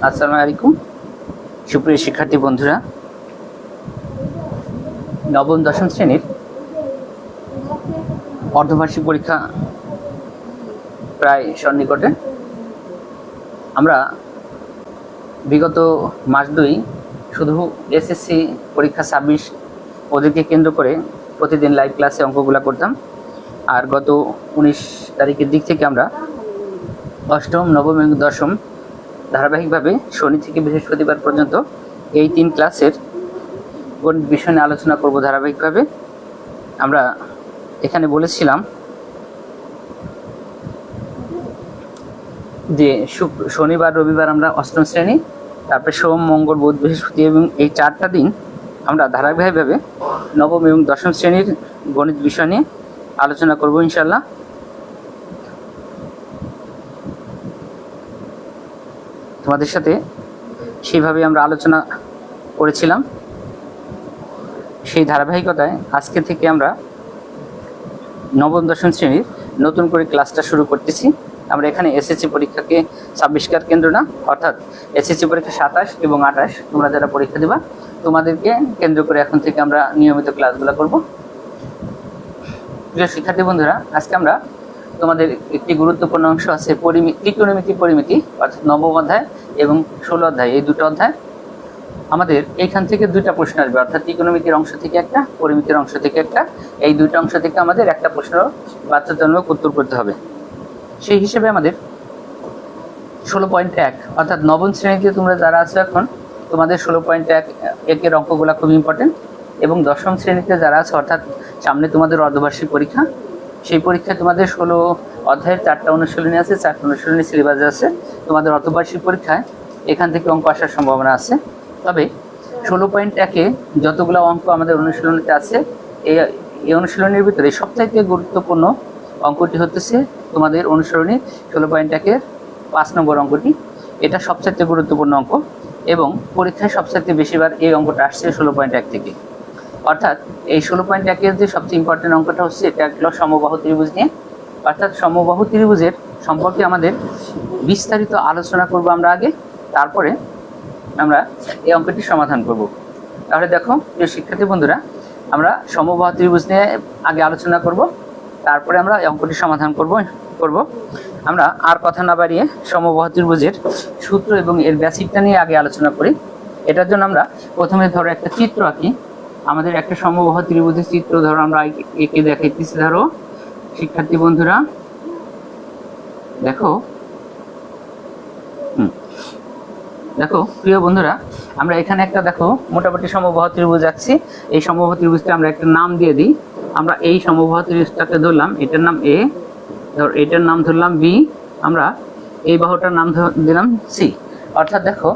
আসসালামু আলাইকুম সুপ্রিয় শিক্ষার্থী বন্ধুরা, নবম দশম শ্রেণীর অর্ধবার্ষিক পরীক্ষা প্রায় সন্নিকটে। আমরা বিগত মাস দুই শুধু এসএসসি পরীক্ষা 26 ওদেরকে কেন্দ্র করে প্রতিদিন লাইভ ক্লাসে অঙ্কগুলো করতাম। আর গত 19 তারিখের দিক থেকে আমরা অষ্টম, নবম এবং দশম ধারাবাহিকভাবে শনি থেকে বৃহস্পতিবার পর্যন্ত এই 3 ক্লাসের গণিত বিষয় নিয়ে আলোচনা করব ধারাবাহিকভাবে। আমরা এখানে বলেছিলাম যে শনিবার রবিবার আমরা অষ্টম শ্রেণী, তারপরে সোম, মঙ্গল, বুধ, বৃহস্পতি এবং এই 4টা দিন আমরা ধারাবাহিকভাবে নবম এবং দশম শ্রেণীর গণিত বিষয় নিয়ে আলোচনা করব ইনশাল্লাহ। তোমাদের সাথে সেইভাবে আমরা আলোচনা করেছিলাম। সেই ধারাবাহিকতায় আজকে থেকে আমরা নবম দশম শ্রেণীর নতুন করে ক্লাসটা শুরু করতেছি। আমরা এখানে এসএসসি পরীক্ষাকে 26 কেন্দ্র না, অর্থাৎ এসএসসি পরীক্ষা 27 এবং 28 তোমরা যারা পরীক্ষা দেবা তোমাদেরকে কেন্দ্র করে এখন থেকে আমরা নিয়মিত ক্লাসগুলো করব। প্রিয় শিক্ষার্থী বন্ধুরা, আজকে আমরা তোমাদের একটি গুরুত্বপূর্ণ অংশ আছে ত্রিকোণমিতি পরিমিতি, অর্থাৎ নবম অধ্যায় এবং 16 অধ্যায়, এই দুটো অধ্যায় আমাদের এইখান থেকে 2টা প্রশ্ন আসবে, অর্থাৎ ত্রিকোণমিতির অংশ থেকে একটা, পরিমিতির অংশ থেকে একটা। এই 2টা অংশ থেকে আমাদের একটা প্রশ্ন বাধ্যতামূলক উত্তর করতে হবে। সেই হিসেবে আমাদের 16.1 অর্থাৎ নবম শ্রেণীতে তোমরা যারা আছো এখন তোমাদের 16.1 এর অঙ্কগুলো খুব ইম্পর্টেন্ট, এবং দশম শ্রেণীতে যারা আছে অর্থাৎ সামনে তোমাদের অর্ধবার্ষিক পরীক্ষা, সেই পরীক্ষায় তোমাদের 16 অধ্যায়ের 4টা অনুশীলনী আছে, 4টা অনুশীলনী সিলেবাস আছে। তোমাদের অর্ধবার্ষিক পরীক্ষায় এখান থেকে অঙ্ক আসার সম্ভাবনা আছে। তবে 16.1 যতগুলো অঙ্ক আমাদের অনুশীলনীতে আছে, এই অনুশীলনীর ভিতরে সবচাইতে গুরুত্বপূর্ণ অঙ্কটি হচ্ছে তোমাদের অনুসরণী 16.1 5 নম্বর অঙ্কটি। এটা সবচাইতে গুরুত্বপূর্ণ অঙ্ক এবং পরীক্ষায় সবচাইতে বেশিবার এই অঙ্কটা আসছে 16.1 থেকে। অর্থাৎ এই 16.1 যে সবচেয়ে ইম্পর্টেন্ট অঙ্কটা হচ্ছে এটা হলো সমবাহু ত্রিভুজ নিয়ে। অর্থাৎ সমবাহু ত্রিভুজের সম্পর্কে আমাদের বিস্তারিত আলোচনা করব আমরা আগে, তারপরে আমরা এই অঙ্কটি সমাধান করব। তাহলে দেখো প্রিয় শিক্ষার্থী বন্ধুরা, আমরা সমবাহু ত্রিভুজ নিয়ে আগে আলোচনা করব, তারপরে আমরা এই অঙ্কটি সমাধান করব। আমরা আর কথা না বাড়িয়ে সমবাহু ত্রিভুজের সূত্র এবং এর বেসিকটা নিয়ে আগে আলোচনা করি। এটার জন্য আমরা প্রথমে ধরো একটা চিত্র আঁকি। আমাদের একটা সমবাহু ত্রিভুজের চিত্র ধরো আমরা একে দেখাইতেছি। ধরো শিক্ষার্থী বন্ধুরা দেখো, দেখো প্রিয় বন্ধুরা, আমরা এখানে একটা দেখো মোটামুটি সমবাহু ত্রিভুজ আঁকছি। এই সমবাহু ত্রিভুজটা আমরা একটা নাম দিয়ে দিই। আমরা এই সমবাহু ত্রিভুজটাকে ধরলাম, এটার নাম এ, ধর এটার নাম ধরলাম বি, আমরা এই বাহুটার নাম দিলাম সি। অর্থাৎ দেখো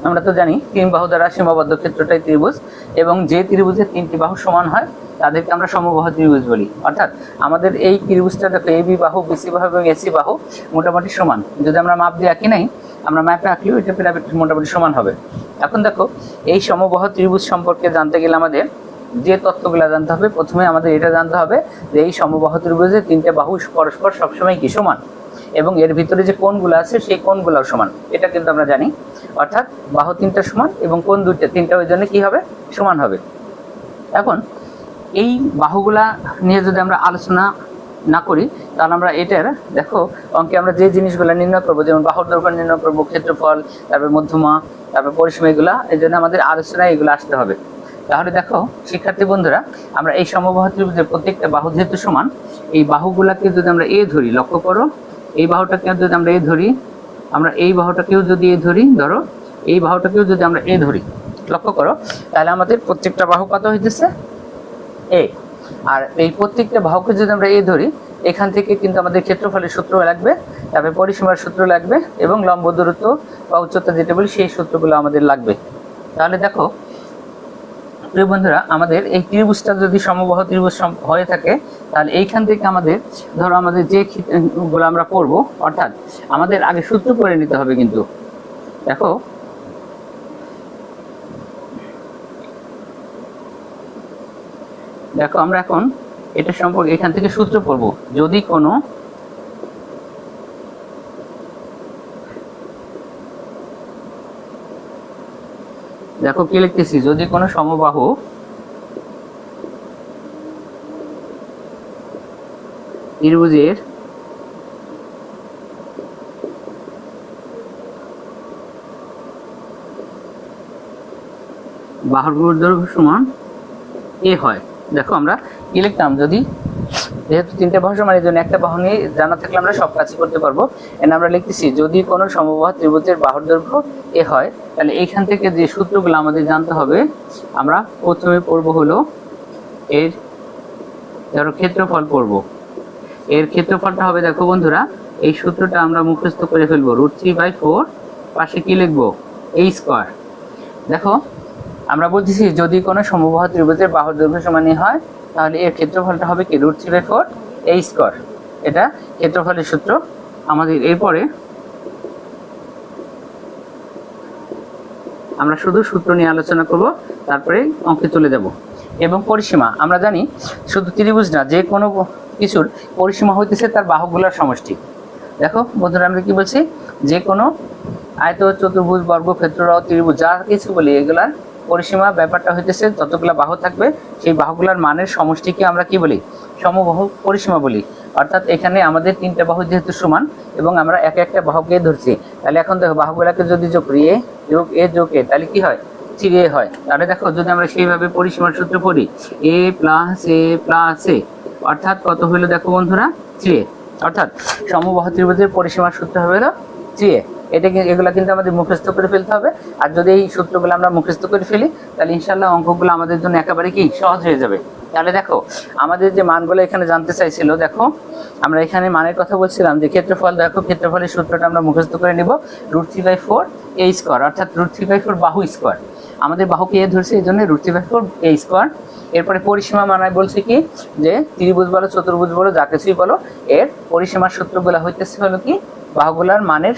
আমরা তো জানি 3 বাহু দ্বারা সীমাবদ্ধ ক্ষেত্রটাই ত্রিভুজ, এবং যে ত্রিভুজের 3টি বাহু সমান হয় তাদেরকে আমরা সমবাহু ত্রিভুজ বলি। অর্থাৎ আমাদের এই ত্রিভুজটা দেখো এ বি বাহু, বিসি বাহু এবং এসি বাহু মোটামুটি সমান। যদি আমরা মাপ দিয়ে আঁকি নাই, আমরা ম্যাপে আঁকলেও এটা প্রায় মোটামুটি সমান হবে। এখন দেখো এই সমবাহু ত্রিভুজ সম্পর্কে জানতে গেলে আমাদের যে তথ্যগুলো জানতে হবে, প্রথমে আমাদের এটা জানতে হবে যে এই সমবাহু ত্রিভুজের 3টে বাহু পরস্পর সবসময় কি সমান, এবং এর ভিতরে যে কোণগুলো আছে সেই কোণগুলোও সমান, এটা কিন্তু আমরা জানি। অর্থাৎ বাহু 3টা সমান এবং কোণ 3টা ওই জন্য কি হবে, সমান হবে। এখন এই বাহুগুলা নিয়ে যদি আমরা আলোচনা না করি তাহলে আমরা এটার দেখো অঙ্কে আমরা যে জিনিসগুলো নির্ণয় করবো, যেমন বাহুর দৈর্ঘ্য নির্ণয় করবো, ক্ষেত্রফল, তারপর মধ্যমা, তারপর পরিসীমা, এগুলা এই জন্য আমাদের আলোচনায় এগুলো আসতে হবে। তাহলে দেখো শিক্ষার্থী বন্ধুরা, আমরা এই সমবাহু ত্রিভুজের প্রত্যেকটা বাহু যেহেতু সমান, এই বাহুগুলাকে যদি আমরা এ ধরি, লক্ষ্য করো এই বাহুটাকে যদি আমরা এ ধরি, আমরা এই বাহুটাকেও যদি এ ধরি, ধরো এই বাহুটাকেও যদি আমরা এ ধরি, লক্ষ্য করো, তাহলে আমাদের প্রত্যেকটা বাহু কত হইতেছে এ। আর এই প্রত্যেকটা বাহুকে যদি আমরা এ ধরি, এখান থেকে কিন্তু আমাদের ক্ষেত্রফলের সূত্র লাগবে, তারপরে পরিসীমার সূত্র লাগবে, এবং লম্ব দূরত্ব বা উচ্চতা যেটা বলি সেই সূত্রগুলো আমাদের লাগবে। তাহলে দেখো প্রিয় বন্ধুরা, আমাদের এই ত্রিভুজটা যদি সমবাহু ত্রিভুজ হয়ে থাকে তাহলে এইখান থেকে আমাদের ধরো আমাদের যে গুলো আমরা পড়বো, অর্থাৎ আমাদের আগে সূত্র করে নিতে হবে। কিন্তু দেখো দেখো আমরা এখন এটা সম্পর্কে এখান থেকে সূত্র পড়বো। যদি কোনো দেখো কি লিখতেছি, যদি কোনো সমবাহু ত্রিভুজের বাহুর দৈর্ঘ্য সমান এ হয়। দেখো আমরা কি লিখতাম, যদি যেহেতু তিনটে বাহু সমান এই জন্য একটা বাহু নিয়ে জানা থাকলে আমরা সব কাজই করতে পারবো। এখানে আমরা লিখতেছি যদি কোনো সমবাহু ত্রিভুজের বাহুর দৈর্ঘ্য এ হয়, তাহলে এইখান থেকে যে সূত্রগুলো আমাদের জানতে হবে, আমরা প্রথমে পড়বো হলো এর ধরো ক্ষেত্রফল পড়বো। এর ক্ষেত্রফলটা হবে, দেখো বন্ধুরা এই সূত্রটা আমরা মুখস্থ করে ফেলবো, √3/4 পাশে কি লিখবো, a স্কয়ার। দেখো আমরা বলতেছি যদি কোনো সমবাহু ত্রিভুজের বাহুর দৈর্ঘ্য সমান হয়, তাহলে এর ক্ষেত্রফলটা হবে কি √3/4 a স্কয়ার। এটা ক্ষেত্রফলের সূত্র আমাদের। এরপরে আমরা শুধু সূত্র নিয়ে আলোচনা করব, তারপরে অঙ্কে চলে যাব। এবং পরিসীমা আমরা জানি, শুধু ত্রিভুজ না, যে কোনো কিছুর পরিসীমা হইতেছে তার বাহুগুলোর সমষ্টি। দেখো বন্ধুরা আমরা কি বলছি, যে কোনো আয়ত, চতুর্ভুজ, বর্গক্ষেত্র, ত্রিভুজ যা কিছু বলি, এগুলার পরিসীমা ব্যাপারটা হইতেছে যতগুলো বাহু থাকবে সেই বাহুগুলোর মানের সমষ্টিকে আমরা কি বলি, সমবাহু পরিসীমা বলি। অর্থাৎ এখানে আমাদের তিনটা বাহু যেহেতু সমান এবং আমরা এক একটা বাহুকে ধরছি, তাহলে এখন দেখো বাহুগুলোকে যদি যোগ করি, এ যোগ এ যোগ এ, তাহলে কি হয়, 3a হয়। তাহলে দেখো যদি আমরা সেইভাবে পরিসীমার সূত্র পড়ি, a + a অর্থাৎ কত হইলো, দেখো বন্ধুরা 3a। অর্থাৎ সমবাহু ত্রিভুজের পরিসীমার সূত্র হবে হলো 3a। এগুলা কিন্তু আমাদের মুখস্থ করে ফেলতে হবে। আর যদি এই সূত্রগুলো আমরা মুখস্থ করে ফেলি, তাহলে ইনশাল্লাহ অঙ্কগুলো আমাদের জন্য একেবারে কি সহজ হয়ে যাবে। তাহলে দেখো আমাদের যে মানগুলো এখানে জানতে চাইছিল, দেখো আমরা এখানে মানের কথা বলছিলাম যে ক্ষেত্রফল, দেখো ক্ষেত্রফলের সূত্রটা আমরা মুখস্থ করে নিব, √3/4 a স্কয়ার, অর্থাৎ √3/4 বাহু স্কয়ার। আমাদের বাহুকে এ ধরছে, এই জন্য √3/4 a স্কয়ার। এরপরে পরিসীমা মানায় বলছে কি, যে ত্রিভুজ বলো, চতুর্ভুজ বলো, যা কিছুই বলো, এর পরিসীমার সূত্রগুলো হইতেছে হলো কি, বাহুগুলার মানের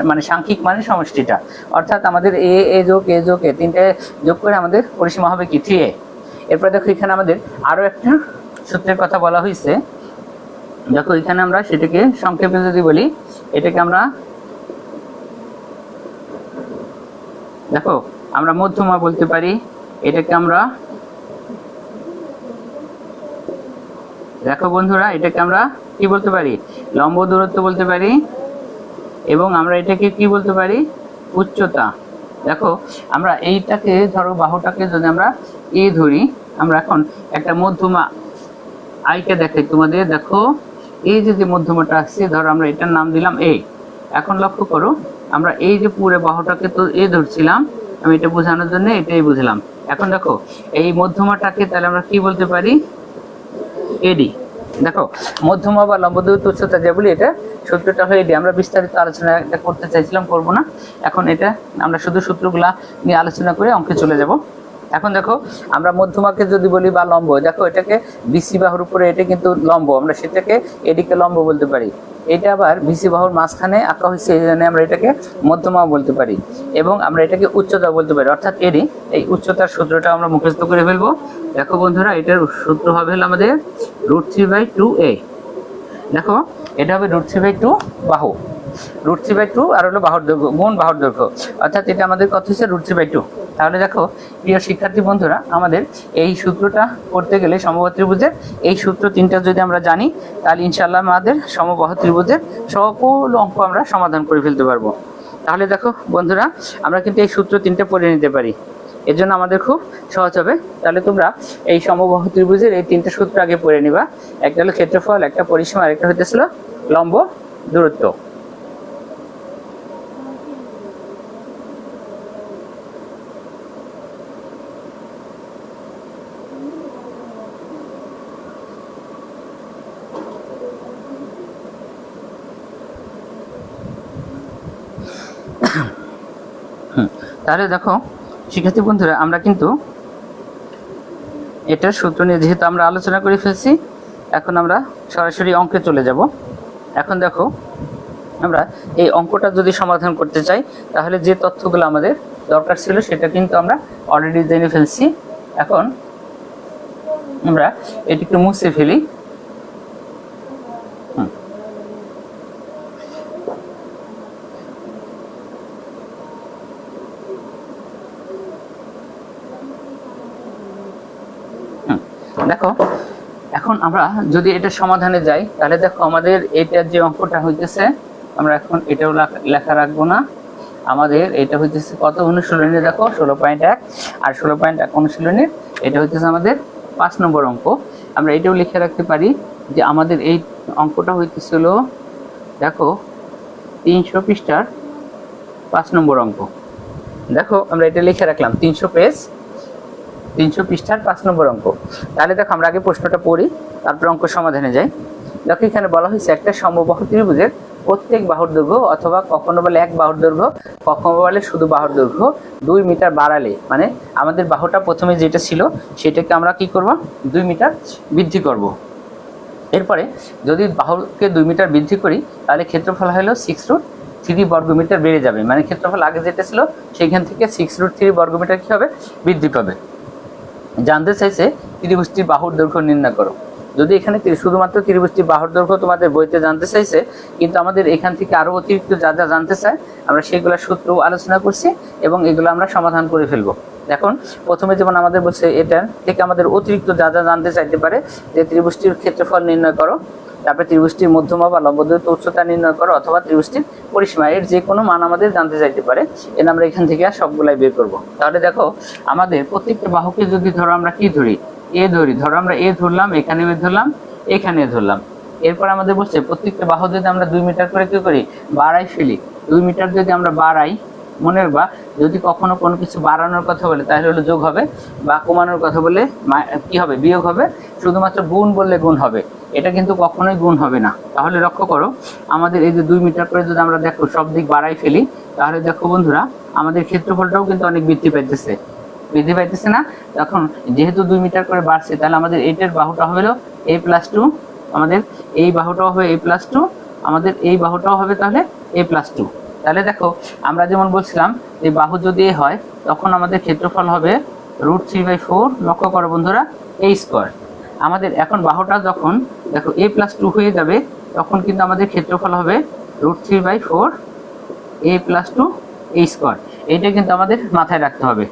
মানে সাংখ্যিক মানের সমষ্টিটা। অর্থাৎ আমাদের এ যোগ এ যোগ এ তিনটে যোগ করে আমাদের পরিসীমা হবে কি 3a। এরপরে দেখো এখানে আমাদের আরো একটা সূত্রের কথা বলা হয়েছে। দেখো এখানে আমরা সেটাকে সংক্ষেপে যদি বলি, এটাকে আমরা দেখো আমরা মধ্যমা বলতে পারি, এটাকে আমরা দেখো বন্ধুরা এটাকে আমরা কি বলতে পারি, লম্ব দূরত্ব বলতে পারি, এবং আমরা এটাকে কি বলতে পারি, উচ্চতা। দেখো আমরা এইটাকে ধরো বাহুটাকে যদি আমরা এ ধরি, আমরা এখন একটা মধ্যমা আইকে দেখাই তোমাদের। দেখো এই যে মধ্যমাটা আসছে, ধরো আমরা এটার নাম দিলাম এ। এখন লক্ষ্য করো, আমরা এই যে পুরো বাহুটাকে তো এ ধরছিলাম, আমি এটা বোঝানোর জন্য এটাই বুঝলাম। এখন দেখো এই মধ্যমাটাকে তাহলে আমরা কি বলতে পারি, এডি। দেখো মধ্যমা বা লম্ব দূরত্ব উচ্চতা যে বলি, এটা সূত্রটা হলো এডি। আমরা বিস্তারিত আলোচনা এটা করতে চাইছিলাম, করব না এখন। এটা আমরা শুধু সূত্রগুলা নিয়ে আলোচনা করে অঙ্কে চলে যাব। এখন দেখো আমরা মধ্যমাকে যদি বলি বা লম্ব, দেখো এটাকে বিসি বাহুর উপরে, এটা কিন্তু লম্ব, আমরা সেটাকে এডিকে লম্ব বলতে পারি। এটা আবার বিসি বাহুর মাঝখানে আঁকা হয়েছে, এই জন্য আমরা এটাকে মধ্যমা বলতে পারি। এবং আমরা এটাকে উচ্চতা বলতে পারি, অর্থাৎ এডি। এই উচ্চতার সূত্রটা আমরা মুখস্থ করে ফেলবো। দেখো বন্ধুরা এটার সূত্র হবে হলো আমাদের √3/2a। দেখো এটা হবে √3/2 বাহু, √3/2 আর হলো বাহুর দৈর্ঘ্য গুণ বাহুর দৈর্ঘ্য, অর্থাৎ এটা আমাদের কত হচ্ছে √3/2। তাহলে দেখো প্রিয় শিক্ষার্থী বন্ধুরা, আমাদের এই সূত্রটা করতে গেলে সমবাহু ত্রিভুজের এই সূত্র তিনটা যদি আমরা জানি, তাহলে ইনশাআল্লাহ আমাদের সমবাহু ত্রিভুজের সকল অঙ্ক আমরা সমাধান করে ফেলতে পারবো। তাহলে দেখো বন্ধুরা আমরা কিন্তু এই সূত্র তিনটা পড়ে নিতে পারি, এর জন্য আমাদের খুব সহজ হবে। তাহলে তোমরা এই সমবাহু ত্রিভুজের এই তিনটা সূত্র আগে পড়ে নিবা। একটা হলো ক্ষেত্রফল, একটা পরিসীমা, আর একটা হইতেছিল লম্ব দূরত্ব। তাহলে দেখো শিক্ষার্থী বন্ধুরা, আমরা কিন্তু এটার সূত্র নিয়ে যেহেতু আমরা আলোচনা করে ফেলছি, এখন আমরা সরাসরি অঙ্কে চলে যাব। এখন দেখো আমরা এই অঙ্কটা যদি সমাধান করতে চাই, তাহলে যে তথ্যগুলো আমাদের দরকার ছিল সেটা কিন্তু আমরা অলরেডি জেনে ফেলছি। এখন আমরা এটিকে মুছে ফেলি। এখন আমরা যদি এটা সমাধানে যাই তাহলে দেখো আমাদের এটার যে অঙ্কটা হইতেছে, আমরা এখন এটাও লেখা রাখবো না, আমাদের এটা হইতেছে কত অনুশীলনী, দেখো 16.1 আর 16.1 অনুশীলনীর এটা হইতেছে আমাদের 5 নম্বর অঙ্ক। আমরা এটাও লিখে রাখতে পারি যে আমাদের এই অঙ্কটা হইতেছিল দেখো 300 পৃষ্ঠার 5 নম্বর অঙ্ক। দেখো আমরা এটা লিখে রাখলাম 300 পৃষ্ঠার 5 নম্বর অঙ্ক। তাহলে দেখো আমরা আগে প্রশ্নটা পড়ি, তারপর অঙ্ক সমাধানে যাই। দেখো এখানে বলা হয়েছে একটা সমবাহু ত্রিভুজের প্রত্যেক বাহুর দৈর্ঘ্য, অথবা কখনো বলে এক বাহুর দৈর্ঘ্য, কখনো বলে শুধু বাহুর দৈর্ঘ্য 2 মিটার বাড়ালে, মানে আমাদের বাহুটা প্রথমে যেটা ছিল সেটাকে আমরা কি করব, 2 মিটার বৃদ্ধি করব। এরপরে যদি বাহুকে 2 মিটার বৃদ্ধি করি তাহলে ক্ষেত্রফল হলো 6√3 বর্গমিটার বেড়ে যাবে, মানে ক্ষেত্রফল আগে যেটা ছিল সেইখান থেকে 6√3 বর্গমিটার কি হবে, বৃদ্ধি পাবে। জানতে চাইছে ত্রিভুজটির বাহুর দৈর্ঘ্য নির্ণয় করো। যদি এখানে শুধুমাত্র ত্রিভুজটির বাহুর দৈর্ঘ্য তোমাদের বইতে জানতে চাইছে, কিন্তু আমাদের এখান থেকে আরো অতিরিক্ত যা যা জানতে চায় আমরা সেগুলো সূত্র আলোচনা করছি এবং এগুলো আমরা সমাধান করে ফেলবো। এখন প্রথমে যেমন আমাদের বলছে এটার থেকে আমাদের অতিরিক্ত যা যা জানতে চাইতে পারে, যে ত্রিভুজটির ক্ষেত্রফল নির্ণয় করো, তারপরে ত্রিভুজটির মধ্যমা বা লম্ব দূরত্ব উচ্চতা নির্ণয় করো, অথবা ত্রিভুজটির পরিসীমা, এর যে কোনো মান আমাদের জানতে চাইতে পারে। এর আমরা এখান থেকে সবগুলাই বের করব। তাহলে দেখো আমাদের প্রত্যেকটা বাহুকে যদি ধরো আমরা কি ধরি, এ ধরি, ধরো আমরা এ ধরলাম, এখানে ধরলাম, এখানে ধরলাম। এরপর আমাদের বলছে প্রত্যেকটা বাহু যদি আমরা 2 মিটার করে কি করি, বাড়াই ফেলি। 2 মিটার যদি আমরা বাড়াই, মনে রাখবা যদি কখনো কোনো কিছু বাড়ানোর কথা বলে তাহলে হলো যোগ হবে, বা কমানোর কথা বলে কি হবে, বিয়োগ হবে। শুধুমাত্র গুণ বললে গুণ হবে, এটা কিন্তু কখনোই গুণ হবে না। তাহলে লক্ষ্য করো আমাদের এই যে 2 মিটার করে যদি আমরা দেখো সব দিক বাড়াই ফেলি, তাহলে দেখো বন্ধুরা আমাদের ক্ষেত্রফলটাও কিন্তু অনেক বৃদ্ধি পাইতেছে না। তখন যেহেতু 2 মিটার করে বাড়ছে, তাহলে আমাদের এইটার বাহুটা হলো a+2, আমাদের এই বাহুটাও হবে a+2, আমাদের এই বাহুটাও হবে তাহলে a+2। তাহলে দেখো আমরা যেমন বলছিলাম যে বাহু যদি এ হয় তখন আমাদের ক্ষেত্রফল হবে √3/4, লক্ষ্য করো বন্ধুরা, a²। আমাদের এখন বাহুটা যখন দেখো a+2 হয়ে যাবে তখন কিন্তু আমাদের ক্ষেত্রফল হবে √3/4 a+2 a²। এইটা কিন্তু আমাদের মাথায় রাখতে হবে।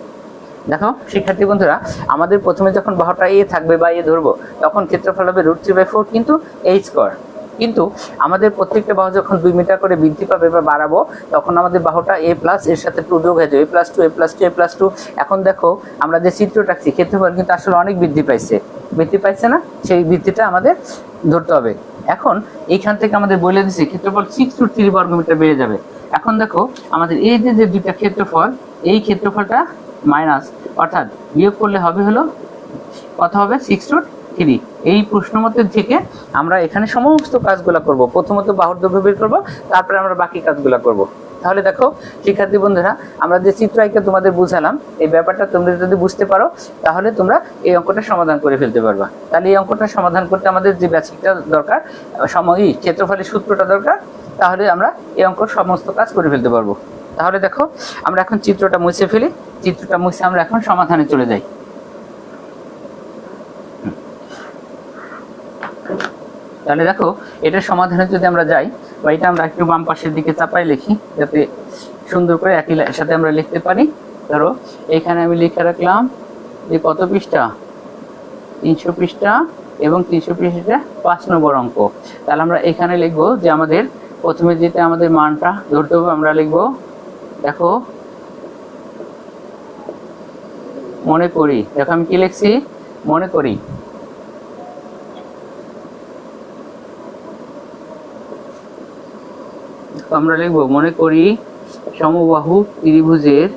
দেখো শিক্ষার্থী বন্ধুরা, আমাদের প্রথমে যখন বাহুটা এ থাকবে বা এ ধরবো তখন ক্ষেত্রফল হবে √3/4 কিন্তু a²। কিন্তু আমাদের প্রত্যেকটা বাহু যখন 2 মিটার করে বৃদ্ধি পাবে বা বাড়াবো তখন আমাদের বাহুটা a+ এর সাথে 2 যোগ হয়ে যাবে, a+2 এখন দেখো আমরা যে চিত্রটা আঁকছি ক্ষেত্রফল কিন্তু আসলে অনেক বৃদ্ধি পাইছে না, সেই বৃদ্ধিটা আমাদের ধরতে হবে। এখন এইখান থেকে আমাদের বলে দিচ্ছে ক্ষেত্রফল 6√3 বর্গমিটার বেড়ে যাবে। এখন দেখো আমাদের এই যে দুইটা ক্ষেত্রফল, এই ক্ষেত্রফলটা মাইনাস, অর্থাৎ বিয়োগ করলে হবে হলো কত হবে, 6√3। এই প্রশ্ন মতে থেকে আমরা এখানে সমস্ত কাজগুলো করব। প্রথমত বাহুর দৈর্ঘ্য বের করব, তারপরে আমরা বাকি কাজগুলো করব। তাহলে দেখো শিক্ষার্থী বন্ধুরা, আমরা যে চিত্র আঁকে তোমাদের বুঝালাম, এই ব্যাপারটা তোমরা যদি বুঝতে পারো তাহলে তোমরা এই অঙ্কটা সমাধান করে ফেলতে পারবা। তাহলে এই অঙ্কটা সমাধান করতে আমাদের যে বেসিকটা দরকার, ক্ষেত্রফলের সূত্রটা দরকার, তাহলে আমরা এই অঙ্কর সমস্ত কাজ করে ফেলতে পারবো। তাহলে দেখো আমরা এখন চিত্রটা মুছে ফেলি, চিত্রটা মুছে আমরা এখন সমাধানে চলে যাই। তাহলে দেখো এটা সমাধানে যদি আমরা যাই, বা এটা আমরা একটু বাম পাশের দিকে চাপাই লিখি যাতে সুন্দর করে একই সাথে আমরা লিখতে পারি। ধরো এখানে আমি লিখে রাখলাম যে কত পৃষ্ঠা, 300 পৃষ্ঠা, এবং 300 পৃষ্ঠা 5 নম্বর অঙ্ক। তাহলে আমরা এখানে লিখবো যে আমাদের প্রথমে যেটা আমাদের মানটা ধরতে হবে, আমরা লিখবো দেখো মনে করি, দেখো আমি কি লিখছি, মনে করি। আমরা লিখবো মনে করি সমবাহু ত্রিভুজের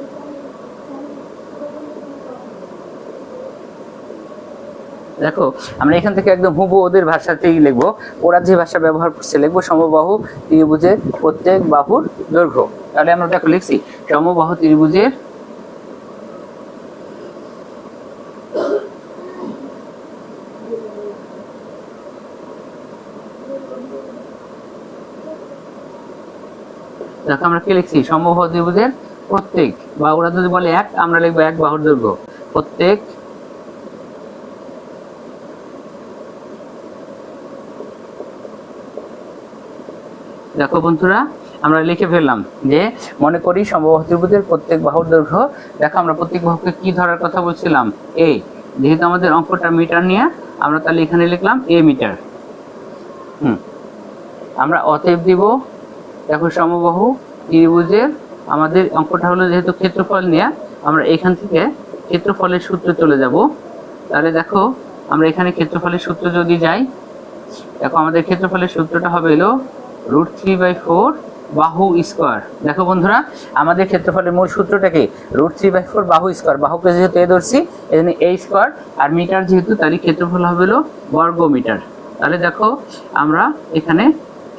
দেখো আমরা এখান থেকে একদম হুবহু ওদের ভাষাতেই লিখবো, ওরা যে ভাষা ব্যবহার করছে লিখবো সমবাহু ত্রিভুজের প্রত্যেক বাহুর দৈর্ঘ্য। তাহলে আমরা দেখো লিখছি সমবাহু ত্রিভুজের দেখো আমরা কি লিখছি, সমবাহু ত্রিভুজের প্রত্যেক, বা ওরা যদি বলে এক, আমরা লিখবো এক বাহুর দৈর্ঘ্য, প্রত্যেক দেখো বন্ধুরা আমরা লিখে ফেললাম যে মনে করি সমবাহু ত্রিভুজের প্রত্যেক বাহুর দৈর্ঘ্য। দেখো আমরা প্রত্যেক বাহুকে কি ধরার কথা বলছিলাম, এ, যেহেতু আমাদের অঙ্কটা মিটার নিয়ে আমরা তাহলে এখানে লিখলাম এ মিটার। আমরা অতএব দিব, দেখো সমবাহু ত্রিভুজের আমাদের অঙ্কটা হলো যেহেতু ক্ষেত্রফল নেয়া, আমরা এখান থেকে ক্ষেত্রফলের সূত্রে চলে যাব। তাহলে দেখো আমরা এখানে ক্ষেত্রফলের সূত্র যদি যাই, দেখো আমাদের ক্ষেত্রফলের সূত্রটা হবে হলো √3/4 বাহু স্কোয়ার। দেখো বন্ধুরা, আমাদের ক্ষেত্রফলের মূল সূত্রটা কি? √3/4 বাহু স্কোয়ার। বাহুকে যেহেতু এ ধরছি এই জন্য এ স্কোয়ার, আর মিটার যেহেতু তাহলে ক্ষেত্রফল হবে হলো বর্গ মিটার। তাহলে দেখো আমরা এখানে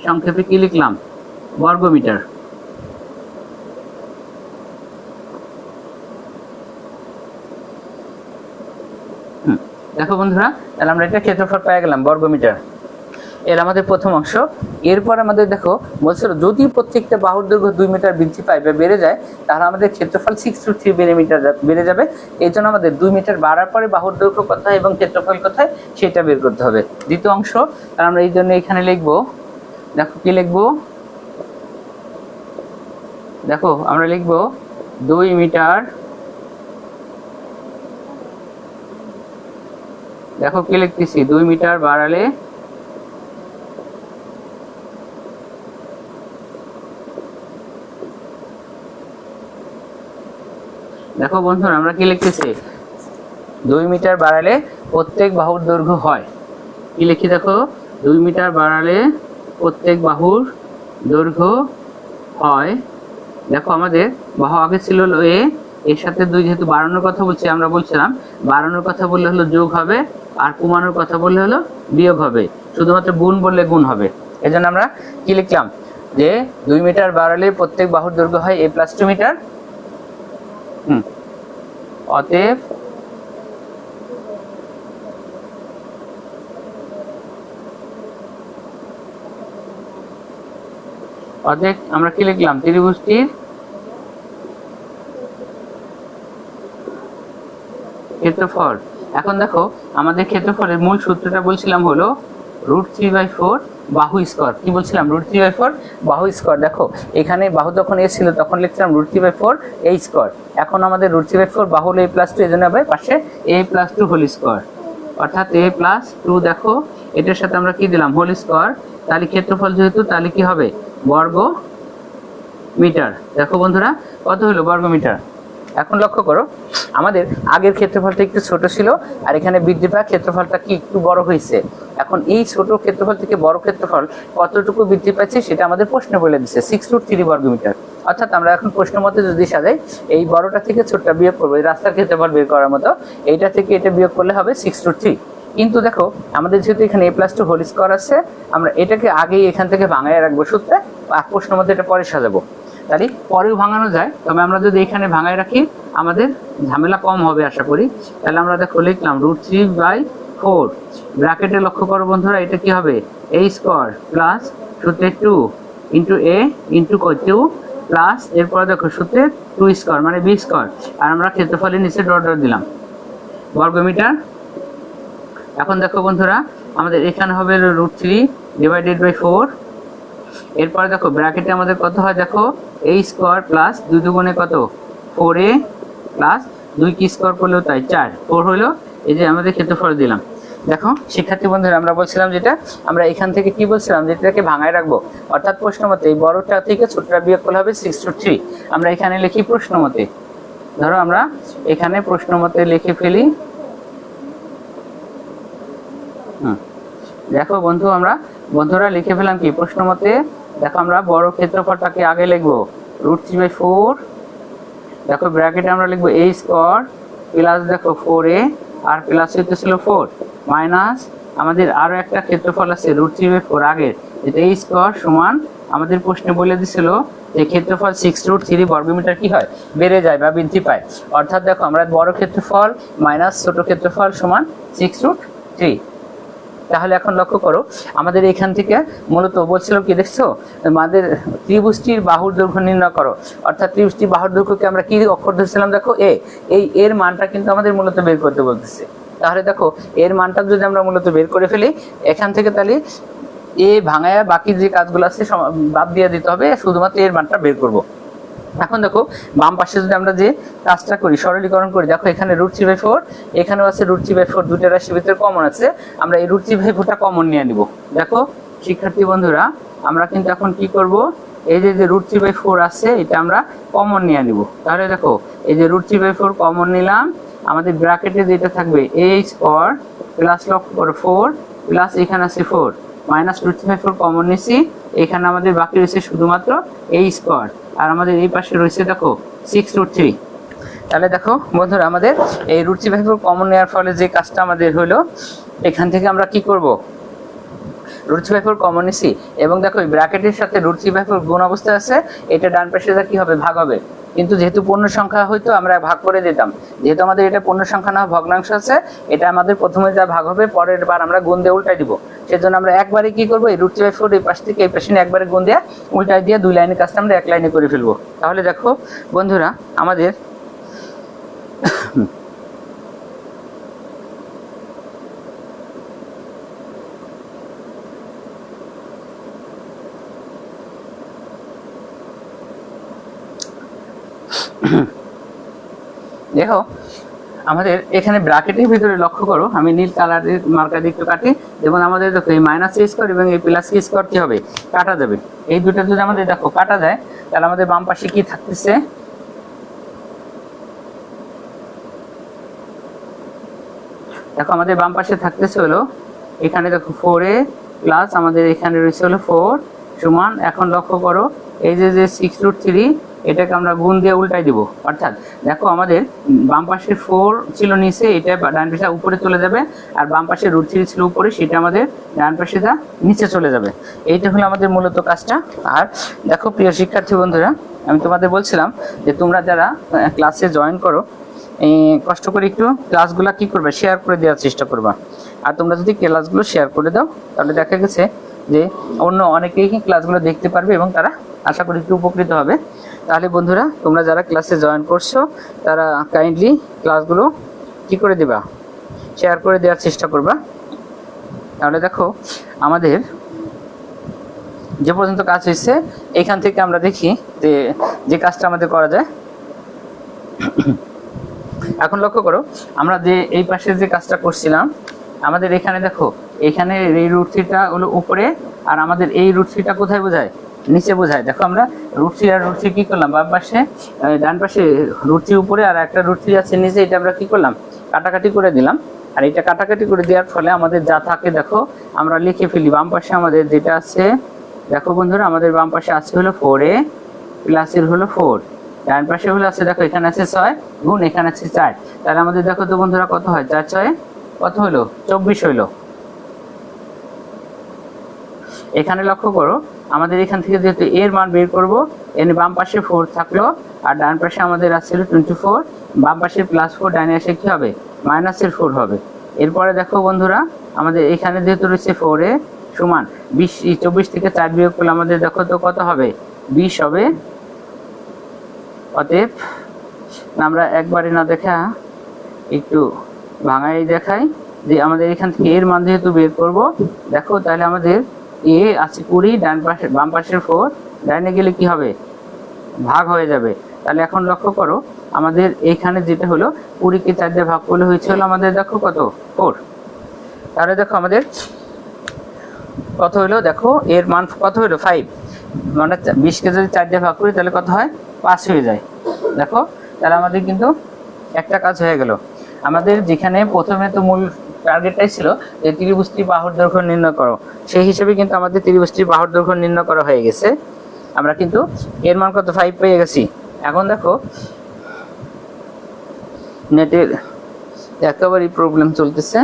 সংক্ষেপে কি লিখলাম? বর্গ মিটার। দেখো বন্ধুরা, তাহলে আমরা এটা ক্ষেত্রফল পেয়ে গেলাম বর্গ মিটার। এর আমাদের প্রথম অংশ। এরপর আমাদের দেখো বলছিল যদি প্রত্যেকটা বাহুর দৈর্ঘ্য 2 মিটার বৃদ্ধি পায় বা বেড়ে যায়, তাহলে আমাদের ক্ষেত্রফল 6√3 মিটার বেড়ে যাবে। এই জন্য আমাদের 2 মিটার বাড়ার পরে বাহুর দৈর্ঘ্য কোথায় এবং ক্ষেত্রফল কোথায় সেটা বের করতে হবে। দ্বিতীয় অংশ, তাহলে আমরা এই জন্য এখানে লিখবো, দেখো কি লিখবো, দেখো আমরা লিখবো 2 মিটার, দেখো কি লিখতেছি, 2 মিটার বাড়ালে দেখো বন্ধুরা আমরা কি লিখতেছি, 2 মিটার বাড়ালে প্রত্যেক বাহুর দৈর্ঘ্য হয়। কি লিখি দেখো, 2 মিটার বাড়ালে প্রত্যেক বাহুর দৈর্ঘ্য হয়। দেখো আমাদের বাহু আগে ছিল হলো এ, এর সাথে 2 যেহেতু বাড়ানোর কথা বলছি, আমরা বলছিলাম বাড়ানোর কথা বললে হলো যোগ হবে, আর কমানোর কথা বললে হলো বিয়োগ হবে, শুধুমাত্র গুণ বললে গুণ হবে। এজন্য আমরা কি লিখলাম যে 2 মিটার বাড়ালে প্রত্যেক বাহুর দৈর্ঘ্য হয় a + 2 মিটার। অতএব আমরা কি লিখলাম, ত্রিভুজটির ক্ষেত্রফল। এখন দেখো আমাদের ক্ষেত্রফলের মূল সূত্রটা বলছিলাম হলো √3/4 বাহু স্কোয়ার। কি বলছিলাম? √3/4 বাহু স্কোয়ার। দেখো এখানে বাহু যখন এ ছিল তখন লিখছিলাম √3/4 a স্কোয়ার। এখন আমাদের √3/4 বাহু হলো a + 2, এজন্য হবে পাশে a + 2 হোল স্কোয়ার, অর্থাৎ a + 2। দেখো এটার সাথে আমরা কি দিলাম, হোল স্কোয়ার। তাহলে ক্ষেত্রফল যেহেতু তাহলে কি হবে, বর্গ মিটার। দেখো বন্ধুরা কত হলো বর্গ মিটার। এখন লক্ষ্য করো, আমাদের আগের ক্ষেত্রফলটা একটু ছোট ছিল, আর এখানে বৃদ্ধি পাওয়া ক্ষেত্রফলটা কি একটু বড় হয়েছে। এখন এই ছোট ক্ষেত্রফল থেকে বড় ক্ষেত্রফল কতটুকু বৃদ্ধি পাচ্ছে সেটা আমাদের প্রশ্ন বলে দিচ্ছে, 6√3 বর্গ মিটার। অর্থাৎ আমরা এখন প্রশ্ন মতে যদি সাজাই, এই বড়টা থেকে ছোটটা বিয়োগ করবো, এই রাস্তার ক্ষেত্রফল বের করার মতো, এইটা থেকে এটা বিয়োগ করলে হবে 6√3। কিন্তু দেখো আমাদের যেহেতু এখানে a + 2 হোল স্কোয়ার আছে, আমরা এটাকে আগেই এখান থেকে ভাঙায় রাখবো সূত্রে, প্রশ্ন মতে এটা পরে সাজাবো। তাহলে পরেও ভাঙানো যায়, তবে আমরা যদি এখানে ভাঙায় রাখি আমাদের ঝামেলা কম হবে আশা করি। তাহলে আমরা দেখো লিখলাম √3/4, ব্র্যাকেটে লক্ষ্য করো বন্ধুরা, এটা কি হবে, a স্কোয়ার প্লাস সূত্রে 2 ইন্টু a ইন্টু 2 প্লাস এরপরে দেখো সূত্রে 2 স্কোয়ার মানে b স্কোয়ার, আর আমরা ক্ষেত্রফলের নিচে ডট ডট দিলাম বর্গ মিটার। এখন দেখো বন্ধুরা আমাদের এখানে হবে √3/4। এরপরে দেখো ব্র্যাকেটে আমাদের কত হয়, দেখো a স্কোয়ার প্লাস 2 দুগুণে কত 4a প্লাস 2 কি স্কোয়ার করলেও তাই 4, 4 হলো। এই যে আমাদের ক্ষেত্রফল দিলাম। দেখো শিক্ষার্থী বন্ধুরা আমরা বলছিলাম যেটা, আমরা এখান থেকে কি বলছিলাম, যেটাকে ভাঙায় রাখবো, অর্থাৎ প্রশ্ন মতে এই বড়টা থেকে ছোটটা বিয়োগ করলে হবে 6√3। আমরা এখানে লিখি প্রশ্ন মতে, ধরো আমরা এখানে প্রশ্ন মতে লিখে ফেলি। দেখো বন্ধুরা লিখে ফেলাম কি প্রশ্ন মতে। দেখো আমরা বড় ক্ষেত্রফলটাকে আগে লিখবো √3/4, দেখো ব্র্যাকেটে আমরা লিখবো a স্কোয়ার প্লাস দেখো 4a, আর প্লাস হতে ছিল 4 মাইনাস আমাদের আরো একটা ক্ষেত্রফল আছে √3/4 আগের, যেটা a স্কোয়ার সমান আমাদের প্রশ্নে বলে দিছিল যে ক্ষেত্রফল 6√3 বর্গমিটার কি হয়, বেড়ে যায় বা বৃদ্ধি পায়। অর্থাৎ দেখো আমরা বড় ক্ষেত্রফল মাইনাস ছোট ক্ষেত্রফল সমান 6√3। তাহলে এখন লক্ষ্য করো আমাদের এখান থেকে মূলত বলছিল কি, দেখছো আমাদের ত্রিভুজটির বাহুর দৈর্ঘ্য নির্ণয় করো, অর্থাৎ ত্রিভুজটির বাহুর দৈর্ঘ্যকে আমরা কি অক্ষর ধরছিলাম, দেখো এই এর মানটা কিন্তু আমাদের মূলত বের করতে বলতেছে। তাহলে দেখো এর মানটা যদি আমরা মূলত বের করে ফেলি এখান থেকে, তাহলে ভাঙায়া বাকি যে কাজগুলো আছে বাদ দিয়ে দিতে হবে, শুধুমাত্র এর মানটা বের করব। এখন দেখো বাম পাশে যদি আমরা যে কাজটা করি, সরলীকরণ করি, দেখো এখানে √3/4, এখানেও আছে √3/4, দুটো রাশির ভিতরে কমন আছে, আমরা এই √3/4টা কমন নিয়ে নিব। দেখো শিক্ষার্থী বন্ধুরা, আমরা কিন্তু এখন কি করব, এই যে √3/4 আছে এটা আমরা কমন নিয়ে নিব। তাহলে দেখো এই যে √3/4 কমন নিলাম, আমাদের ব্র্যাকেটে যেটা থাকবে a² প্লাস লক্ষ্য করো 4 প্লাস এখানে আছে 4 মাইনাস √3/4 কমন নিছি, এখানে আমাদের বাকি রয়েছে শুধুমাত্র a², আর আমাদের এই পাশে রয়েছে দেখো 6√3। তাহলে দেখো বন্ধুরা, আমাদের এই √3/4 কমন নেওয়ার ফলে যে কাজটা আমাদের হলো, এখান থেকে আমরা কি করব, √3/4 কমন নিছি, এবং দেখো এই ব্র্যাকেটের সাথে √3/4 গুণ অবস্থায় আছে, এটা ডান পাশে যা কি হবে, ভাগ হবে। কিন্তু যেহেতু পূর্ণ সংখ্যা হয়তো আমরা ভাগ করে দিতাম, যেহেতু আমাদের এটা পূর্ণ সংখ্যা না ভগ্নাংশ আছে, এটা আমাদের প্রথমে যা ভাগ হবে পরের বার আমরা গুণ দিয়ে উল্টাই দিব। সেজন্য আমরা একবারে কি করব, এই √3/4 এই পাশ থেকে এই পাশে একবারে গুণ দিয়ে উল্টাই দিয়ে দুই লাইনের কাজটা আমরা এক লাইনে করে ফেলবো। তাহলে দেখো বন্ধুরা, আমাদের দেখো আমাদের এখানে ব্র্যাকেটের ভিতরে লক্ষ্য করো, আমি নীল কালারের মার্কার দিয়ে একটু কাটি, যেমন আমাদের দেখো এই -a² এবং এই +a² কি হবে, কাটা যাবে। এই দুটো যদি আমাদের দেখো কাটা যায়, তাহলে আমাদের বাম পাশে কি থাকতেছে, দেখো আমাদের বাম পাশে থাকতেছে হলো, এখানে দেখো 4a প্লাস আমাদের এখানে রয়েছে হলো 4 সমান, এখন লক্ষ্য করো এই যে 6√3 এটাকে আমরা গুণ দিয়ে উল্টাই দিব। অর্থাৎ দেখো আমাদের বাম পাশে 4 ছিল নিচে, এটা ডান পাশে উপরে চলে যাবে, আর বাম পাশে √3 ছিল উপরে, সেটা আমাদের ডান পাশে যা নিচে চলে যাবে। এইটা হলো আমাদের মূলত কাজটা। আর দেখো প্রিয় শিক্ষার্থী বন্ধুরা, আমি তোমাদের বলছিলাম যে তোমরা যারা ক্লাসে জয়েন করো, কষ্ট করে একটু ক্লাসগুলো কি করবে, শেয়ার করে দেওয়ার চেষ্টা করবা। আর তোমরা যদি ক্লাসগুলো শেয়ার করে দাও, তাহলে দেখা গেছে যে অন্য অনেকেই ক্লাসগুলো দেখতে পারবে এবং তারা আশা করি একটু উপকৃত হবে। তাহলে বন্ধুরা, তোমরা যারা ক্লাসে জয়েন করছো, তারা কাইন্ডলি ক্লাসগুলো কি করে দিবা, শেয়ার করে দেওয়ার চেষ্টা করবা। তাহলে দেখো আমাদের যে পর্যন্ত কাজ হয়েছে, এখান থেকে আমরা দেখি যে কাজটা আমাদের করা যায়। এখন লক্ষ্য করো, আমরা যে এই পাশে যে কাজটা করছিলাম, আমাদের এখানে দেখো এখানে এই √3টা হলো উপরে, আর আমাদের এই √3টা কোথায় বোঝায়, নিচে বোঝায়। দেখো আমরা √3 আর √3 কি করলাম, বাম পাশে ডান পাশে √3 উপরে আর একটা √3 আছে নিচে, এটা আমরা কি করলাম, কাটাকাটি করে দিলাম। আর এটা কাটাকাটি করে দেওয়ার ফলে আমাদের যা থাকে দেখো আমরা লিখে ফেলি। বাম পাশে আমাদের যেটা আছে, দেখো বন্ধুরা, আমাদের বাম পাশে আছে হলো 4a প্লাসের হলো 4, ডান পাশে হলো আছে দেখো এখানে আছে 6 গুণ এখানে আছে 4। তাহলে আমাদের দেখো তো বন্ধুরা কত হয়, 4×6 কত হলো, 24 হইলো। এখানে লক্ষ্য করো, আমাদের এখান থেকে যেহেতু এর মান বের করব, এর বাম পাশে 4 থাকলো আর ডান পাশে আমাদের আছে 24, বাম পাশে +4, ডানে আসে কি হবে, -4 হবে। এরপরে দেখো বন্ধুরা, আমাদের এখানে যেহেতু রয়েছে 4a সমান 20, 24 থেকে 4 বিয়োগ করলে আমাদের দেখো তো কত হবে, 20 হবে। অতএব আমরা একবারে না দেখা একটু ভাঙাই দেখাই যে আমাদের এখান থেকে এর মান যেহেতু বের করব, দেখো তাহলে আমাদের এ আছে 20, ডান পাশে বাম পাশের 4, ডাইনে গেলে কি হবে, ভাগ হয়ে যাবে। তাহলে এখন লক্ষ্য করো, আমাদের এখানে যেটা হলো 20কে 4 দিয়ে ভাগ করলে হয়েছিল আমাদের দেখো কত, 4। তাহলে দেখো আমাদের কত হলো, দেখো এর মান কত হলো, 5। মানে 20কে যদি 4 দিয়ে ভাগ করি তাহলে কত হয়, 5 হয়ে যায়। দেখো তাহলে আমাদের কিন্তু একটা কাজ হয়ে গেল। আমাদের যেখানে প্রথমে তো মূল টার্গেটটাই ছিল যে ত্রিভুজটির বাহুর দৈর্ঘ্য নির্ণয় করো, সেই হিসেবে কিন্তু আমাদের ত্রিভুজটির বাহুর দৈর্ঘ্য নির্ণয় করা হয়ে গেছে। আমরা কিন্তু এর মান কত, 5 পেয়ে গেছি। এখন দেখো নেটের একেবারেই প্রবলেম চলতেছে।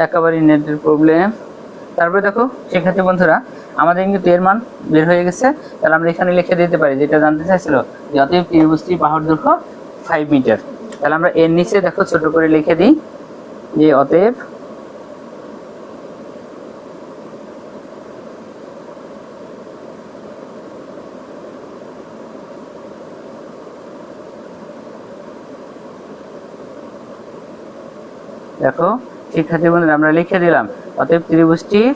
একেবারে নেটের প্রবলেম। তারপরে দেখো সেক্ষেত্রে বন্ধুরা আমাদের কিন্তু এর মান বের হয়ে গেছে। তাহলে আমরা এখানে লিখে দিতে পারি, যেটা জানতে চাইছিল যে অতএব ত্রিভুজটির বাহুর দৈর্ঘ্য 5 মিটার। তাহলে আমরা এর নিচে দেখো ছোট করে লিখে দিই যে অতএব দেখো শিক্ষার্থী বন্ধুরা আমরা লিখে দিলাম অতএব ত্রিভুজটির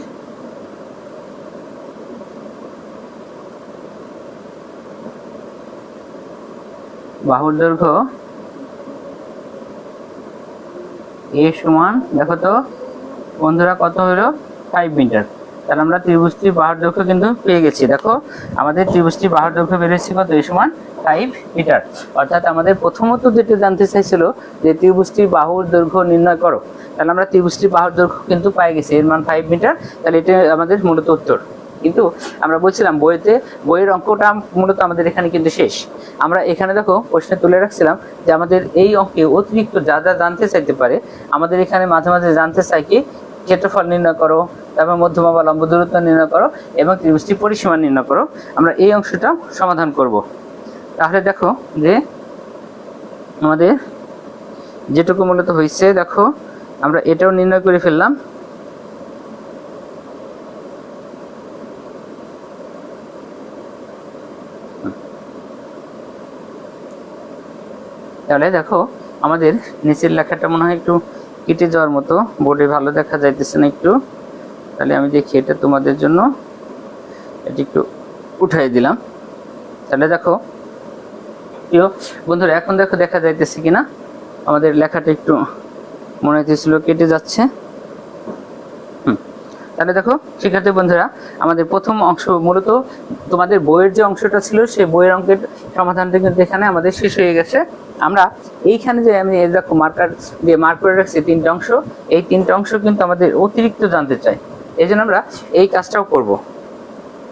বাহুর দৈর্ঘ্য এ সমান দেখো তো বন্ধুরা কত হলো 5 মিটার। তাহলে আমরা ত্রিভুজটির বাহুর দৈর্ঘ্য কিন্তু পেয়ে গেছি। দেখো আমাদের ত্রিভুজটির বাহুর দৈর্ঘ্য বেরিয়েছে কত, এ সমান 5 মিটার। অর্থাৎ আমাদের প্রথমত যেটা জানতে চাইছিল যে ত্রিভুজটির বাহুর দৈর্ঘ্য নির্ণয় করো, তাহলে আমরা ত্রিভুজটির বাহুর দৈর্ঘ্য কিন্তু পাই গেছি, এর মান 5 মিটার। তাহলে এটা আমাদের মূলত উত্তর। কিন্তু আমরা বলছিলাম বইয়ের অঙ্কটা মূলত আমাদের এখানে কিন্তু শেষ। আমরা এখানে দেখো প্রশ্নে তুলে রাখছিলাম যে আমাদের এই অঙ্কে অতিরিক্ত যা যা জানতে চাইতে পারে, আমাদের এখানে মাঝে মাঝে জানতে চাই কি ক্ষেত্রফল নির্ণয় করো, তারপর মধ্যমা বা লম্ব দূরত্ব নির্ণয় করো এবং ত্রিভুজটির পরিসীমা নির্ণয় করো। আমরা এই অংশটা সমাধান করব। তাহলে দেখো যে আমাদের যেটুকু মূলত হয়েছে, দেখো আমরা এটাও নির্ণয় করে ফেললাম। তাহলে দেখো আমাদের নিচের লেখাটা মনে হয় একটু কেটে যাওয়ার মতো, বোর্ডে ভালো দেখা যাইতেছে না একটু। তাহলে আমি দেখি এটা তোমাদের জন্য এটি একটু উঠাই দিলাম। তাহলে দেখো প্রিয় বন্ধুরা এখন দেখো দেখা যাইতেছে কিনা, আমাদের লেখাটা একটু মনে হইতেছিল কেটে যাচ্ছে। তাহলে দেখো শিক্ষার্থী বন্ধুরা আমাদের প্রথম অংশ মূলত তোমাদের বইয়ের যে অংশটা ছিল সেই বইয়ের অঙ্কের সমাধানটা কিন্তু এখানে আমাদের শেষ হয়ে গেছে। আমরা এইখানে যে আমি দেখো মার্কার দিয়ে মার্ক করে রাখছি তিনটা অংশ, এই তিনটা অংশ কিন্তু আমাদের অতিরিক্ত জানতে চাই, এই জন্য আমরা এই কাজটাও করব।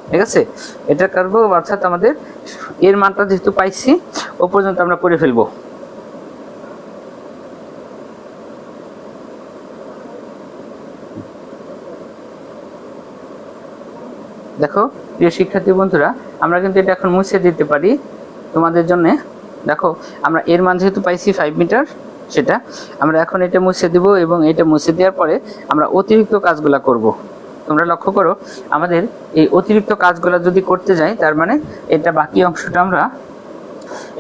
ঠিক আছে, এটা করবো, অর্থাৎ আমাদের এর মানটা যেহেতু পাইছি ও পর্যন্ত আমরা করে ফেলবো। দেখো প্রিয় শিক্ষার্থী বন্ধুরা আমরা কিন্তু এটা এখন মুছে দিতে পারি তোমাদের জন্য। দেখো আমরা এর মান যেহেতু পাইছি 5 মিটার, সেটা আমরা এখন এটা মুছে দিব এবং এটা মুছে দেওয়ার পরে আমরা অতিরিক্ত কাজগুলো করব। তোমরা লক্ষ্য করো আমাদের এই অতিরিক্ত কাজগুলো যদি করতে যাই, তার মানে এটা বাকি অংশটা আমরা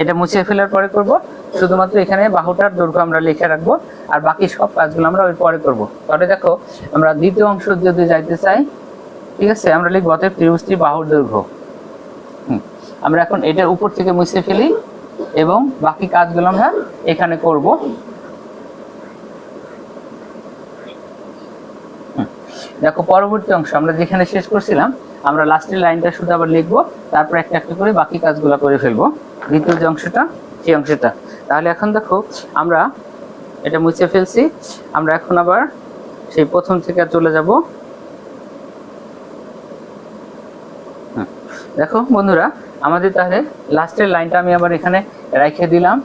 এটা মুছে ফেলার পরে করব। শুধুমাত্র এখানে বাহুটার দৈর্ঘ্য আমরা লিখে রাখবো আর বাকি সব কাজগুলো আমরা ওই পরে করব। তাহলে দেখো আমরা দ্বিতীয় অংশ যদি যাইতে চাই, ঠিক আছে, আমরা লিখব অতএব ত্রিভুজটির বাহুর দৈর্ঘ্য। আমরা এখন এটার উপর থেকে মুছে ফেলি এবং বাকি কাজগুলো আমরা এখানে করব। দেখো পরবর্তী অংশ আমরা যেখানে শেষ করছিলাম, আমরা লাস্টের লাইনটা শুধু আবার লিখবো, তারপর একটা একটা করে বাকি কাজগুলো করে ফেলবো, দ্বিতীয় যে অংশটা সেই অংশটা। তাহলে এখন দেখো আমরা এটা মুছে ফেলছি, আমরা এখন আবার সেই প্রথম থেকে চলে যাব। দেখো বন্ধুরা আমাদের তাহলে লাস্টের লাইনটা আমি আবার এখানে রেখে দিলাম,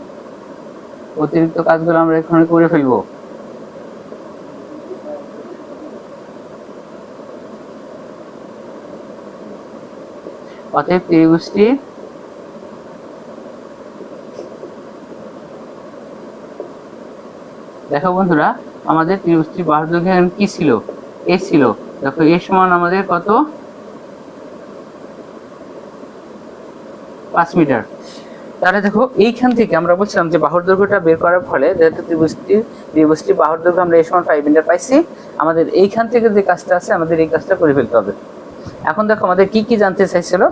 অতিরিক্ত কাজগুলো আমরা এখানে করে ফেলবো। অতএব ত্রিভুজটি দেখো বন্ধুরা আমাদের ত্রিভুজটির বাহুর দৈর্ঘ্য কি ছিল, এ ছিল। দেখো এ সমান আমাদের কত, 5 মিটার। তাহলে দেখো এইখান থেকে আমরা বলছিলাম যে বাহুর দৈর্ঘ্যটা বের করার ফলে যেহেতু ত্রিভুজটির বাহুর দৈর্ঘ্য আমরা এ সমান 5 মিটার পাইছি, আমাদের এইখান থেকে যে কাজটা আছে আমাদের এই কাজটা করে ফেলতে হবে। এখন দেখো আমাদের কি কি জানতে চাইছিল,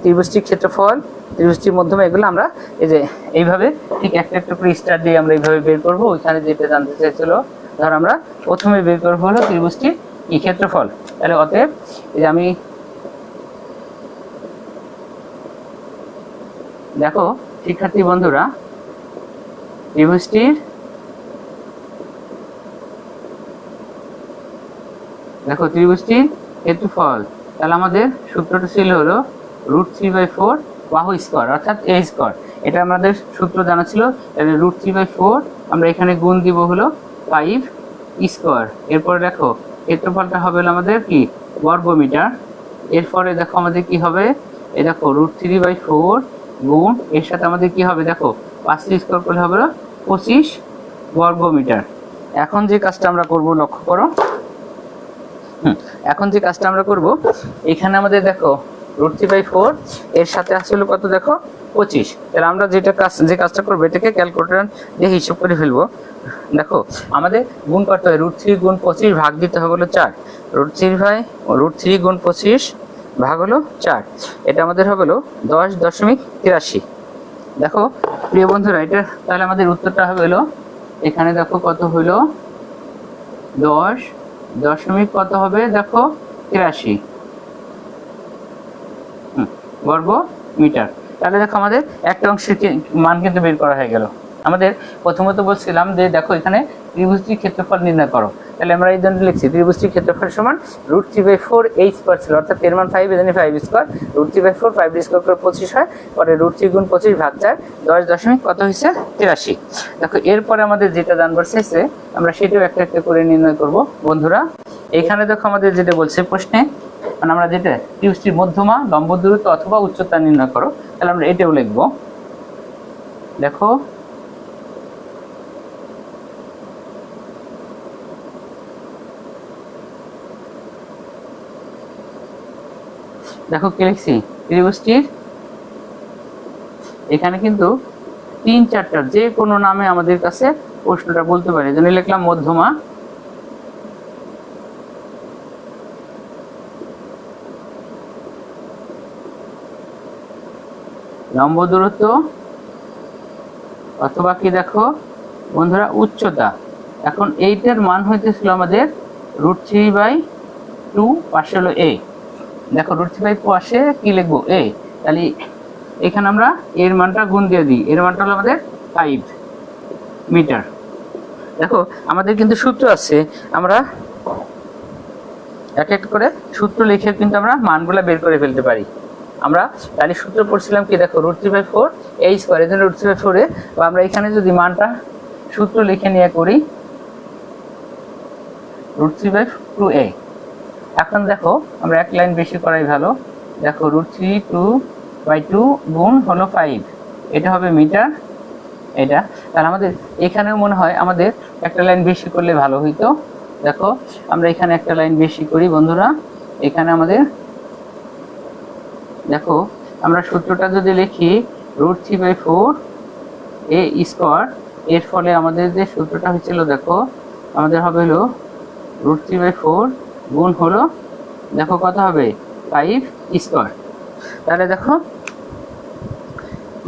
ত্রিভুজটির ক্ষেত্রফল, ত্রিভুজটির মধ্যমা, এগুলো আমরা এই যে এইভাবে ঠিক একটা একটা করে স্টার দিয়ে আমরা এইভাবে বের করব। ওইখানে যেটা জানতে চাইছিল, ধর আমরা প্রথমে বের করবো হলো ত্রিভুজটির কি ক্ষেত্রফল। তাহলে অতএব এই যে আমি দেখো শিক্ষার্থী বন্ধুরা ত্রিভুজটির ক্ষেত্রফল, তাহলে আমাদের সূত্রটা ছিল হলো √3/4 বাহু স্কয়ার অর্থাৎ a স্কয়ার। এটা আমাদের সূত্র জানা ছিল। তাহলে √3/4 আমরা এখানে গুণ দিব হলো 5 স্কোয়ার। এরপরে দেখো ক্ষেত্রফলটা হবে হলো আমাদের কি বর্গমিটার। এরপরে দেখো আমাদের কি হবে, এই দেখো √3/4 গুণ এর সাথে আমাদের কি হবে দেখো 5 স্কোয়ার করলে হবে 25 বর্গমিটার। এখন যে কাজটা আমরা করব লক্ষ্য করো, এখন যে কাজটা আমরা করব, এখানে আমাদের দেখো √3/4 এর সাথে আসলে কত দেখো 25। তাহলে আমরা যে কাজটা করবো এটাকে ক্যালকুলেটর দিয়ে হিসাব করে ফেলবো। দেখো আমাদের গুণ করতে হবে, √3 গুণ 25 ভাগ দিতে হবে হলো 4। √3 গুণ 25 ভাগ হলো 4, এটা আমাদের হবে হলো 10.83। দেখো প্রিয় বন্ধুরা, এটা তাহলে আমাদের উত্তরটা হবে হলো, এখানে দেখো কত হইলো 10 দশমিক কত হবে দেখো 83 বর্গ মিটার। তাহলে দেখো আমাদের একটা অংশের মান কিন্তু বের করা হয়ে গেল। আমাদের প্রথমত বলছিলাম যে দেখো এখানে ত্রিভুজটির ক্ষেত্রফল নির্ণয় করো, তাহলে আমরা এই জন্য লিখছি ত্রিভুজটির ক্ষেত্রফল সমান √3/4 এই স্কোয়ার ছিল, অর্থাৎ এর মান 5, এখানে 5 স্কোয়ার, √3/4 5 স্কোয়ার করে 25 হয়, পরে √3 গুণ 25 ভাগ 4 10 দশমিক কত হয়েছে 83। দেখো এরপরে আমাদের যেটা জানবার চাইছে আমরা সেটাও একটা একটা করে নির্ণয় করব বন্ধুরা। এখানে দেখো আমাদের যেটা বলছে প্রশ্নে, মানে আমরা যেটা ত্রিভুজটির মধ্যমা, লম্ব দূরত্ব অথবা উচ্চতা নির্ণয় করো, তাহলে আমরা এটাও লিখবো। দেখো দেখো কি লিখছি, ত্রিভুজটির এখানে কিন্তু 3-4টার যে কোনো নামে আমাদের কাছে প্রশ্নটা বলতে পারে, জন্য লিখলাম মধ্যমা লম্ব দূরত্ব অথবা কি দেখো বন্ধুরা উচ্চতা। এখন এইটার মান হইতেছিল আমাদের √3/2 পাশে হলো a। দেখো √3/2 পাশে কি লিখবো a, তাহলে এখানে আমরা এর মানটা গুণ দিয়ে দিই, এর মানটা হলো আমাদের 5 মিটার। দেখো আমাদের কিন্তু সূত্র আছে, আমরা এক এক করে সূত্র লিখে কিন্তু আমরা মানগুলো বের করে ফেলতে পারি। আমরা তাহলে সূত্র পড়ছিলাম কি দেখো √3/4 এই স্কোয়ার, এর জন্য √3/4 এ, বা আমরা এখানে যদি মানটা সূত্র লিখে নিয়ে করি √3/2a। এখন দেখো আমরা এক লাইন বেশি করাই ভালো, দেখো √3/2 গুণ হলো 5, এটা হবে মিটার এটা। তাহলে আমাদের এখানেও মনে হয় আমাদের একটা লাইন বেশি করলে ভালো হইতো। দেখো আমরা এখানে একটা লাইন বেশি করি বন্ধুরা, এখানে আমাদের দেখো আমরা সূত্রটা যদি লিখি √3/4 a স্কোয়ার, এর ফলে আমাদের যে সূত্রটা হয়েছিল দেখো আমাদের হবে হলো √3/4 গুণ হলো দেখো কত হবে 5 স্কোয়ার। তাহলে দেখো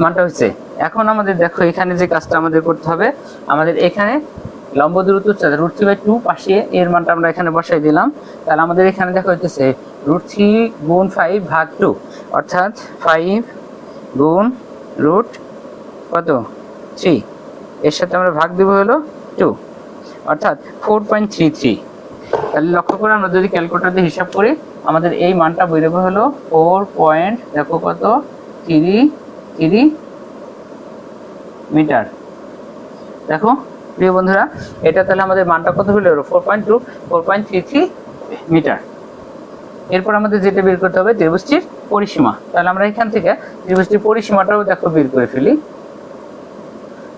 মানটা হচ্ছে। এখন আমাদের দেখো এখানে যে কাজটা আমাদের করতে হবে, আমাদের এখানে লম্ব দূরত্ব √3/2 পাশে এর মানটা আমরা এখানে বসাই দিলাম। তাহলে আমাদের এখানে দেখো হচ্ছে √3 গুণ 5 ভাগ 2, অর্থাৎ 5 গুণ কত 3, এর সাথে আমরা ভাগ দেবো হলো 2, অর্থাৎ 4.33। তাহলে লক্ষ্য করে আমরা যদি ক্যালকুলেটর দিয়ে হিসাব করি আমাদের এই মানটা বেরোবে হলো 4. দেখো কত 33 মিটার। দেখো প্রিয় বন্ধুরা, এটা তাহলে আমাদের মানটা কত হলো 4.33 মিটার। এরপর আমাদের যেটা বের করতে হবে ত্রিভুজটির পরিসীমা। তাহলে আমরা এখান থেকে ত্রিভুজটির পরিসীমাটাও দেখো বের করে ফেলি।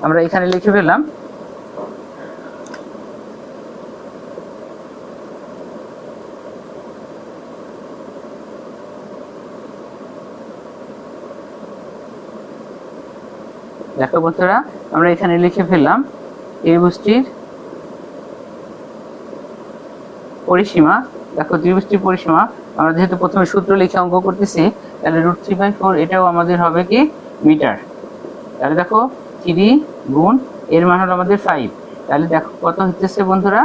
আমরা এখানে লিখে ফেললাম দেখো বন্ধুরা, আমরা এখানে লিখে ফেললাম ত্রিভুজটির পরিসীমা। দেখো ত্রিভুজটির পরিসীমা আমরা যেহেতু প্রথমে সূত্র লিখে অঙ্ক করতেছি, তাহলে √3/4 এটাও আমাদের হবে কি মিটার। তাহলে দেখো 3 গুণ এর মান হলো আমাদের 5, তাহলে দেখো কত হচ্ছে বন্ধুরা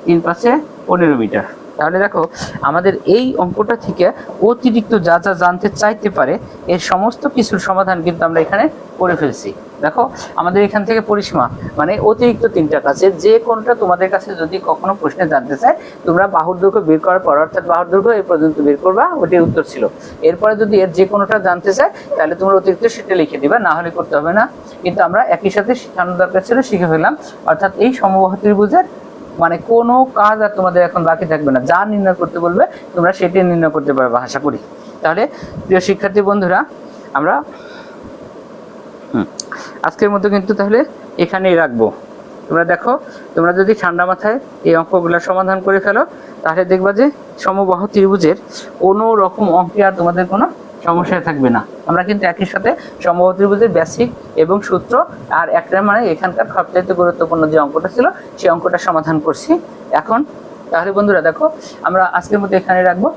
3×5 15 মিটার। তাহলে দেখো আমাদের এই অঙ্কটা থেকে অতিরিক্ত যা যা জানতে চাইতে পারে এর সমস্ত কিছুর সমাধান কিন্তু আমরা এখানে করে ফেলছি। দেখো আমাদের এখান থেকে পরিসীমা মানে অতিরিক্ত তিনটা কাছে যে কোনটা তোমাদের কাছে যদি কখনো প্রশ্নে জানতে চায়, তোমরা বাহুর দৈর্ঘ্য বের করার পর অর্থাৎ বাহুর দৈর্ঘ্য এই পর্যন্ত বের করবা, ওটাই উত্তর ছিল। এরপরে যদি এর যে কোনোটা জানতে চায় তাহলে তোমরা অতিরিক্ত সেটা লিখে দিবা, না হলে করতে হবে না। কিন্তু আমরা একই সাথে শেখানোর দরকার ছিল, শিখে ফেললাম। অর্থাৎ এই সমবাহু ত্রিভুজের মানে কোনো কাজ আর তোমাদের এখন বাকি থাকবে না, যা নির্ণয় করতে বলবে তোমরা সেটাই নির্ণয় করতে পারবে আশা করি। তাহলে প্রিয় শিক্ষার্থী বন্ধুরা, আমরা আজকের মতো কিন্তু তাহলে এখানেই রাখবো। তোমরা দেখো, তোমরা যদি ঠান্ডা মাথায় এই অঙ্কগুলো সমাধান করে ফেলো তাহলে দেখবা যে সমবাহু ত্রিভুজের কোনো রকম অঙ্কে আর তোমাদের কোনো সমস্যা থাকবে না। আমরা কিন্তু একই সাথে সমবাহু ত্রিভুজের বেসিক এবং সূত্র আর একটা মানে এখানকার সবচাইতে গুরুত্বপূর্ণ যে অঙ্কটা ছিল সেই অঙ্কটা সমাধান করছি এখন। তাহলে বন্ধুরা দেখো, আমরা আজকের মতো এখানে রাখবো।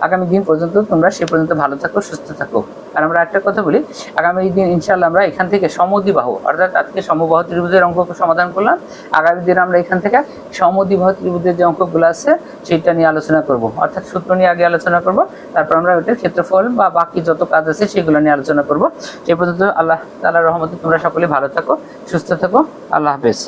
আগামী দিন পর্যন্ত তোমরা সে পর্যন্ত ভালো থাকো, সুস্থ থাকো। আর আমরা একটা কথা বলি, আগামী দিন ইনশাআল্লাহ আমরা এখান থেকে সমদ্বিবাহু অর্থাৎ আজকে সমবাহু ত্রিভুজের অঙ্ক সমাধান করলাম, আগামী দিন আমরা এখান থেকে সমদ্বিবাহু ত্রিভুজের যে অঙ্কগুলো আছে সেটা নিয়ে আলোচনা করব, অর্থাৎ সূত্র নিয়ে আগে আলোচনা করব, তারপর আমরা ওইটার ক্ষেত্রফল বা বাকি যত কাজ আছে সেগুলো নিয়ে আলোচনা করব। সে পর্যন্ত আল্লাহ তাআলার রহমতে তোমরা সকলে ভালো থাকো, সুস্থ থাকো। আল্লাহ হাফেজ।